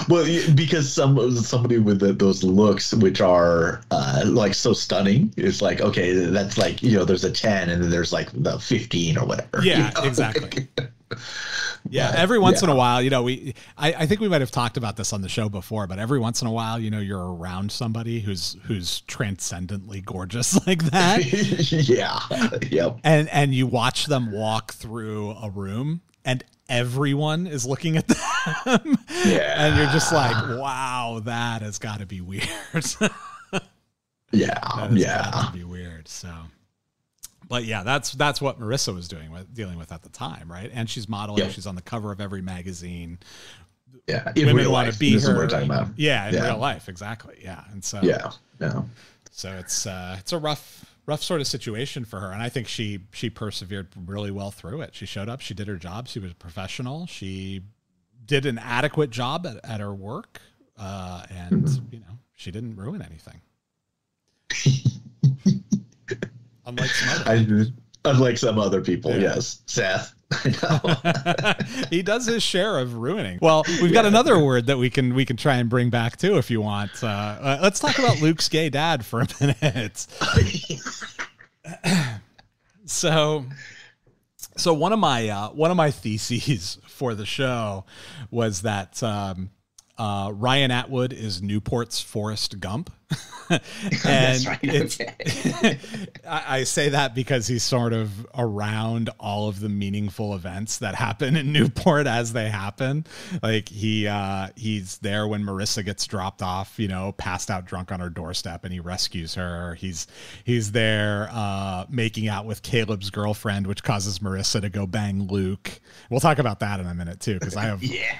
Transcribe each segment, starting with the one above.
Well, because somebody with those looks, which are like so stunning, it's like, okay, that's like, there's a 10 and then there's like the 15 or whatever. Yeah, exactly. Yeah, every once in a while, I think we might have talked about this on the show before, but every once in a while, you're around somebody who's transcendently gorgeous like that. Yeah. Yep. And you watch them walk through a room and everyone is looking at them. Yeah. And you're just like, wow, that has got to be weird. Yeah. Gotta be weird. So, but yeah, that's what Marissa was dealing with at the time, right? And she's modeling. Yep. She's on the cover of every magazine. Yeah, women want to be this her. Is what we're talking about. Yeah, in real life, exactly. Yeah, and so so it's a rough sort of situation for her, and I think she persevered really well through it. She showed up. She did her job. She was a professional. She did an adequate job at her work, and she didn't ruin anything. Unlike some other people, yes. Seth. He does his share of ruining. Well, we've got another word that we can try and bring back too if you want. Let's talk about Luke's gay dad for a minute. So one of my theses for the show was that Ryan Atwood is Newport's Forrest Gump. And that's right. Okay. I say that because he's sort of around all of the meaningful events that happen in Newport as they happen. Like he's there when Marissa gets dropped off, passed out drunk on her doorstep, and he rescues her. He's there making out with Caleb's girlfriend, which causes Marissa to go bang Luke. We'll talk about that in a minute too, because I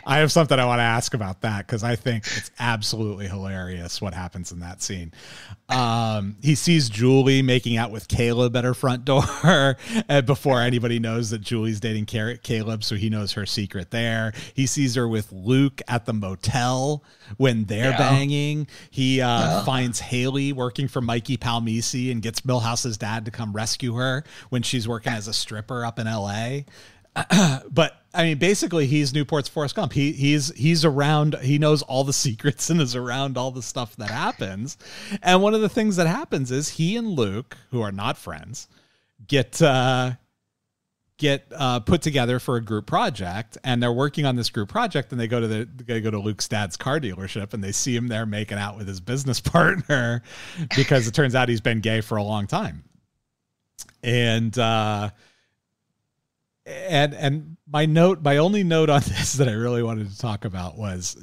have something I want to ask about that, because I think it's absolutely hilarious what happens in that scene. He sees Julie making out with Caleb at her front door before anybody knows that Julie's dating Caleb, so he knows her secret there. He sees her with Luke at the motel when they're banging. He finds Haley working for Mikey Palmisi and gets Milhouse's dad to come rescue her when she's working as a stripper up in L.A. But I mean, basically, he's Newport's Forrest Gump. He's around. He knows all the secrets and is around all the stuff that happens. And one of the things that happens is he and Luke, who are not friends, get put together for a group project, and they're working on this group project. And they go to Luke's dad's car dealership, and they see him there making out with his business partner, because it turns out he's been gay for a long time. And my only note on this that I really wanted to talk about was,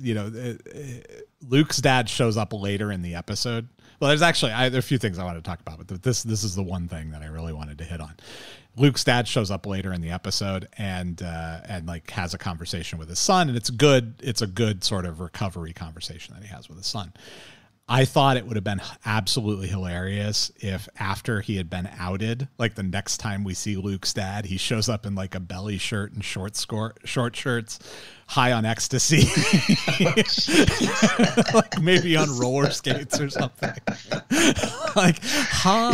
Luke's dad shows up later in the episode. Well, there's actually there are a few things I wanted to talk about, but this is the one thing that I really wanted to hit on. Luke's dad shows up later in the episode and like has a conversation with his son, and it's good. It's a good sort of recovery conversation that he has with his son. I thought it would have been absolutely hilarious if, after he had been outed, like the next time we see Luke's dad, he shows up in like a belly shirt and short shirts, high on ecstasy, like maybe on roller skates or something. Like, hi.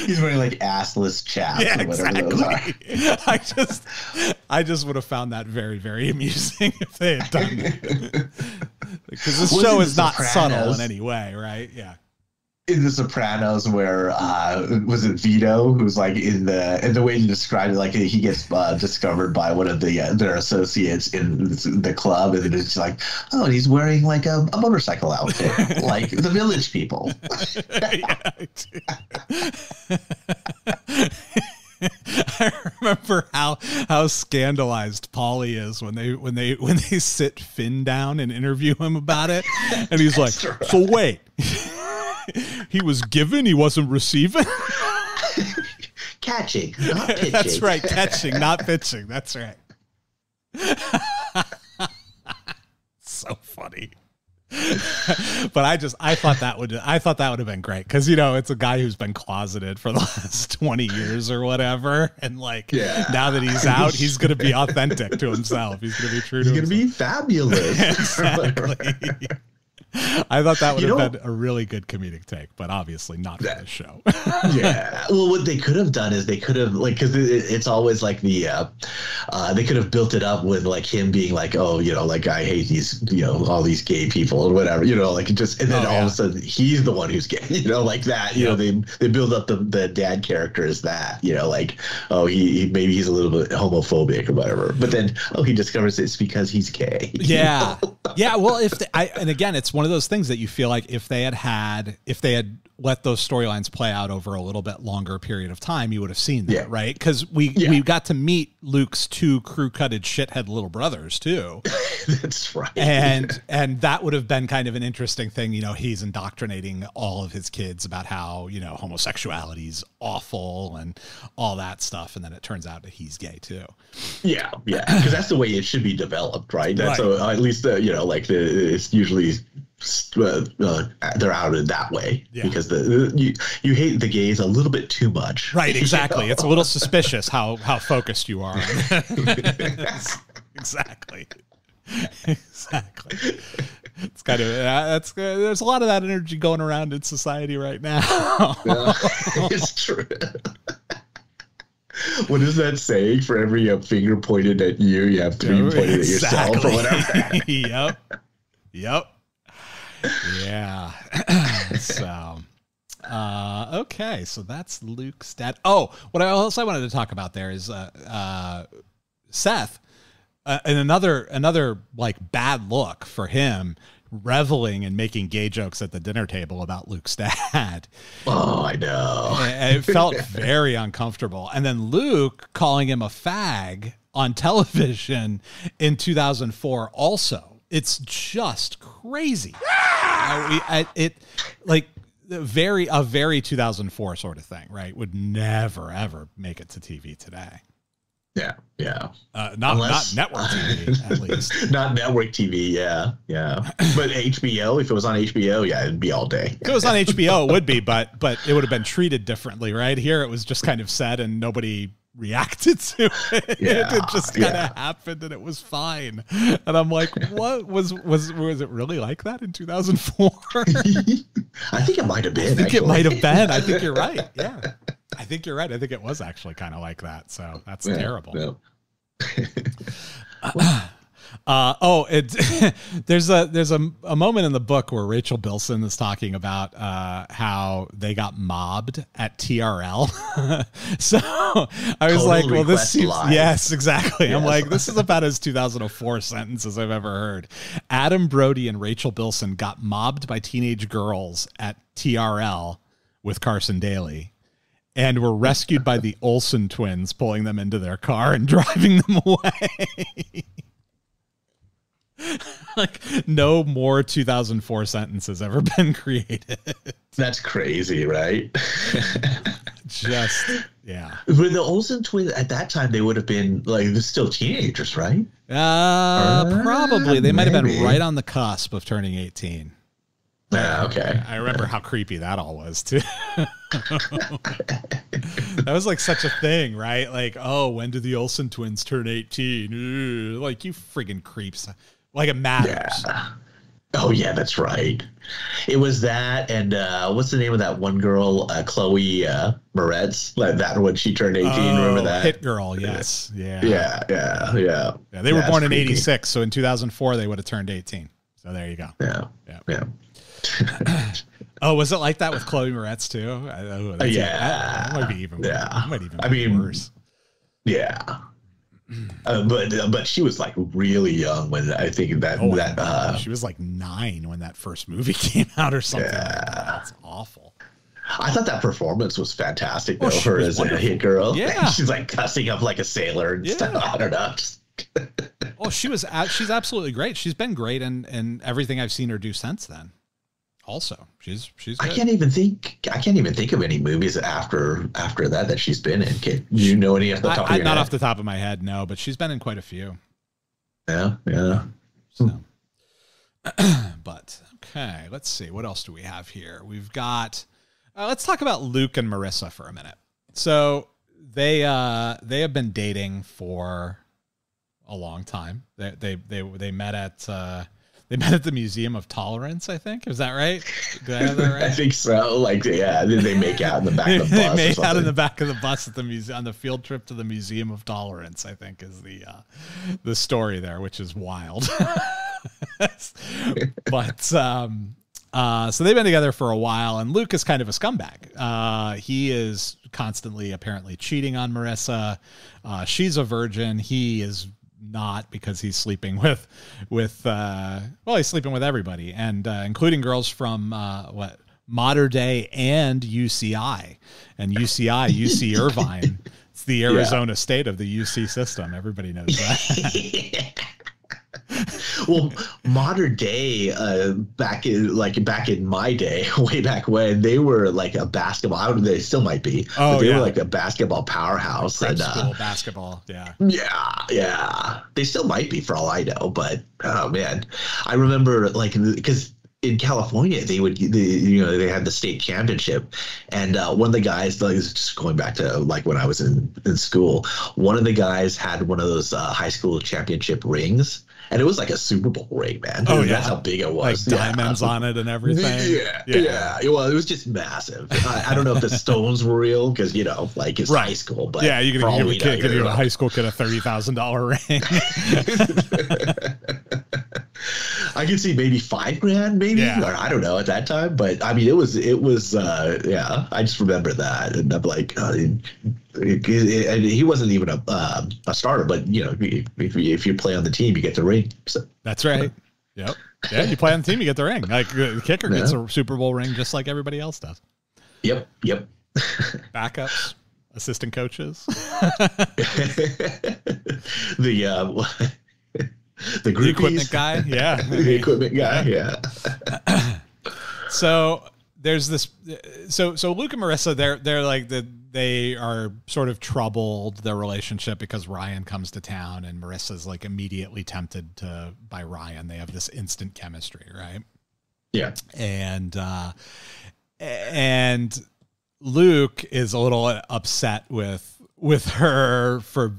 He's wearing like assless chaps or whatever those are. I just would have found that very, very amusing if they had done that. Because this show is not subtle in any way, right? Yeah. In The Sopranos, where was it Vito, who's like in the way you described it, like he gets discovered by one of their associates in the club, and it's like, oh, he's wearing like a motorcycle outfit, like the village people. I remember how scandalized Paulie is when they sit Finn down and interview him about it, and he's like, right. So wait. He was given, he wasn't receiving. Catching, not pitching. That's right, catching, not pitching. That's right. So funny. But I thought that would have been great, because it's a guy who's been closeted for the last 20 years or whatever, and now that he's out, he's going to be authentic to himself. He's going to be true to himself. He's going to be fabulous. Exactly. I thought that would have been a really good comedic take, but obviously not for the show. Yeah. Well, what they could have done is they could have like, because it's always like they could have built it up with like him being like, oh, you know, like I hate these, you know, all these gay people or whatever, you know, like just, and then all of a sudden he's the one who's gay, you know, like that, you know, they build up the dad character as that, you know, like, oh, he maybe he's a little bit homophobic or whatever, but then, oh, he discovers it's because he's gay. Yeah. Yeah. Well, and again, it's one of those things that you feel like if they had let those storylines play out over a little bit longer period of time, you would have seen that, right? Because we got to meet Luke's two crew-cutted shithead little brothers too. That's right. And that would have been kind of an interesting thing. You know, he's indoctrinating all of his kids about how, you know, homosexuality is awful and all that stuff. And then it turns out that he's gay too. Yeah. Yeah. Because that's the way it should be developed, right? That's at least, you know, like it's usually they're outed that way because you hate the gays a little bit too much, right? Exactly. You know? It's a little suspicious how focused you are. Exactly. It's kind of there's a lot of that energy going around in society right now. It's true. What is that saying? For every finger pointed at you, you have three pointed at yourself or whatever. Yep. Yeah. So, okay. So that's Luke's dad. Oh, what I wanted to talk about there is Seth, and another like bad look for him, reveling and making gay jokes at the dinner table about Luke's dad. Oh, I know. It felt very uncomfortable. And then Luke calling him a fag on television in 2004 also. It's just crazy. It like a very 2004 sort of thing, right? Would never ever make it to TV today. Yeah. Not network TV, at least. Not network TV, yeah. But HBO, if it was on HBO, yeah, it'd be all day. If it was on HBO, it would be, but it would have been treated differently, right? Here, it was just kind of said, and nobody reacted to it. It just kind of happened, and it was fine. And I'm like, what was it really like that in 2004? I think it might have been. It might have been. I think you're right. Yeah. I think you're right. I think it was actually kind of like that. So that's terrible. There's a moment in the book where Rachel Bilson is talking about how they got mobbed at TRL. So I was like, well, this seems yes, exactly. Yes. I'm like, this is about as 2004 sentence as I've ever heard. Adam Brody and Rachel Bilson got mobbed by teenage girls at TRL with Carson Daly, and were rescued by the Olsen twins, pulling them into their car and driving them away. Like, no more 2004 sentences ever been created. That's crazy, right? Just, yeah. But the Olsen twins, at that time, they would have been, like, they're still teenagers, right? Probably. They might have been right on the cusp of turning 18. Yeah, okay. I remember how creepy that all was, too. That was like such a thing, right? Like, oh, when do the Olsen twins turn 18? Like, you friggin' creeps. Like, it matters. Yeah. Oh, yeah, that's right. It was that, and what's the name of that one girl, Chloe Moretz? Like that when she turned 18, remember that? Hit Girl, yes. Yeah. They were born in 86, so in 2004, they would have turned 18. So there you go. Yeah. Oh, was it like that with Chloe Moretz too? That might be even. Yeah, might even be worse. Yeah, but she was like really young when I think that she was like 9 when that first movie came out or something. Yeah, like that. That's awful. I thought that performance was fantastic though. Her as a hit girl. Yeah, she's like cussing up like a sailor and stuff. I don't know. Oh, she's absolutely great. She's been great in everything I've seen her do since then. Also, she's good. I can't even think of any movies after that she's been in. Can you know any off the top of your head? Not off the top of my head, no, but she's been in quite a few. Yeah. So, but okay, let's see. What else do we have here? We've got. Let's talk about Luke and Marissa for a minute. So they have been dating for a long time. They met at They met at the Museum of Tolerance, I think. Is that right? Did I have that right? I think so. Like, yeah, then they make out in the back of the bus. They made out in the back of the bus at the museum on the field trip to the Museum of Tolerance, I think, is the story there, which is wild. But so they've been together for a while, and Luke is kind of a scumbag. He is constantly apparently cheating on Marissa. She's a virgin. He is not, because he's sleeping with he's sleeping with everybody, and including girls from Modern Day and UCI UC Irvine. It's the Arizona state of the UC system. Everybody knows that. Well, Modern Day, back in my day, way back when, they were like a basketball. They still might be. Oh, but they were like a basketball powerhouse. Prep school basketball, yeah. Yeah. They still might be, for all I know. But oh man, I remember because in California they had the state championship, and one of the guys, just going back to like when I was in school, one of the guys had one of those high school championship rings. And it was like a Super Bowl ring, man. Oh, yeah. That's how big it was. Like diamonds on it and everything. Yeah. Well, it was just massive. I don't know if the stones were real, because, it's high school. But yeah, you can give a high school kid a $30,000 ring. I could see maybe $5,000, maybe. Yeah. Or I don't know at that time. But I mean, it was I just remember that. And I'm like, and he wasn't even a starter, but if you play on the team, you get the ring. So. That's right. Yep. Yeah, you play on the team, you get the ring. Like the kicker gets a Super Bowl ring just like everybody else does. Yep. Backups, assistant coaches. The equipment guy, yeah. The equipment guy, yeah. So there's this. So Luke and Marissa, they're like they are sort of troubled, their relationship, because Ryan comes to town and Marissa's like immediately tempted by Ryan. They have this instant chemistry, right? Yeah. And Luke is a little upset with her for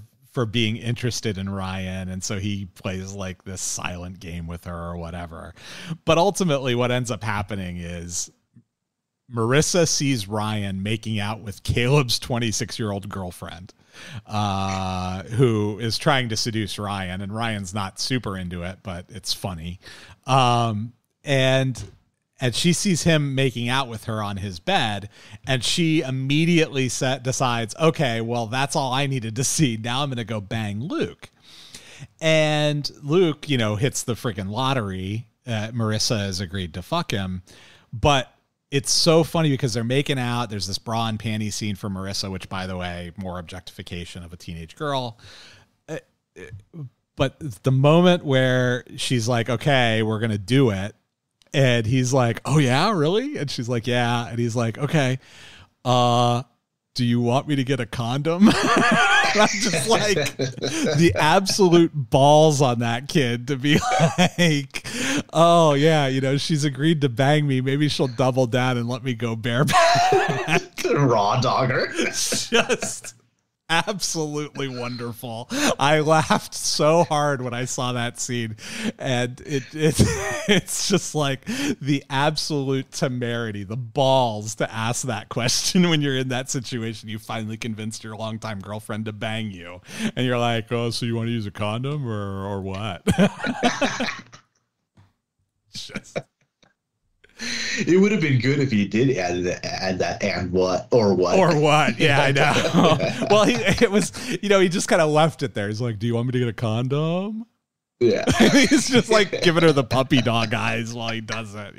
being interested in Ryan, and so he plays like this silent game with her or whatever. But ultimately what ends up happening is Marissa sees Ryan making out with Caleb's 26-year-old girlfriend, who is trying to seduce Ryan, and Ryan's not super into it, but it's funny. And she sees him making out with her on his bed, and she immediately decides, okay, well, that's all I needed to see. Now I'm going to go bang Luke. And Luke, hits the freaking lottery. Marissa has agreed to fuck him. But it's so funny because they're making out. There's this bra and panty scene for Marissa, which, by the way, more objectification of a teenage girl. But the moment where she's like, okay, we're going to do it, and he's like, oh, yeah, really? And she's like, yeah. And he's like, okay, do you want me to get a condom? I'm just like, the absolute balls on that kid to be like, oh, yeah, she's agreed to bang me. Maybe she'll double down and let me go bareback. Raw dogger. Just absolutely wonderful. I laughed so hard when I saw that scene, and it's just like the absolute temerity, the balls to ask that question when you're in that situation. You finally convinced your longtime girlfriend to bang you, and you're like, oh, so you want to use a condom or what? Just... It would have been good if he did add that and what. Yeah, I know. Well, he just kind of left it there. He's like, do you want me to get a condom? Yeah. He's just like giving her the puppy dog eyes while he does it,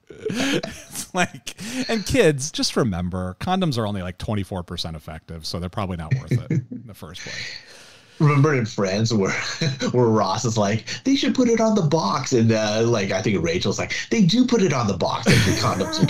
It's like, and kids, just remember, condoms are only like 24% effective, so they're probably not worth it in the first place. Remember in Friends where Ross is like, they should put it on the box, and I think Rachel's like, they do put it on the box. Like the condoms are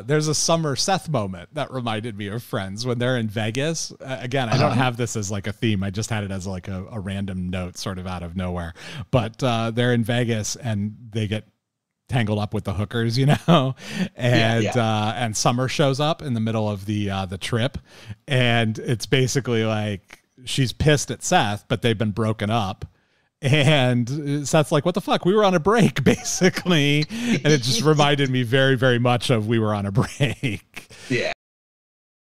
there's a Summer Seth moment that reminded me of Friends when they're in Vegas. Again, I don't have this as like a theme. I just had it as like a random note sort of out of nowhere. But they're in Vegas and they get tangled up with the hookers, and Summer shows up in the middle of the trip, and it's basically like she's pissed at Seth, but they've been broken up. And Seth's like, what the fuck? We were on a break, basically. And it just reminded me very, very much of We Were on a Break. Yeah.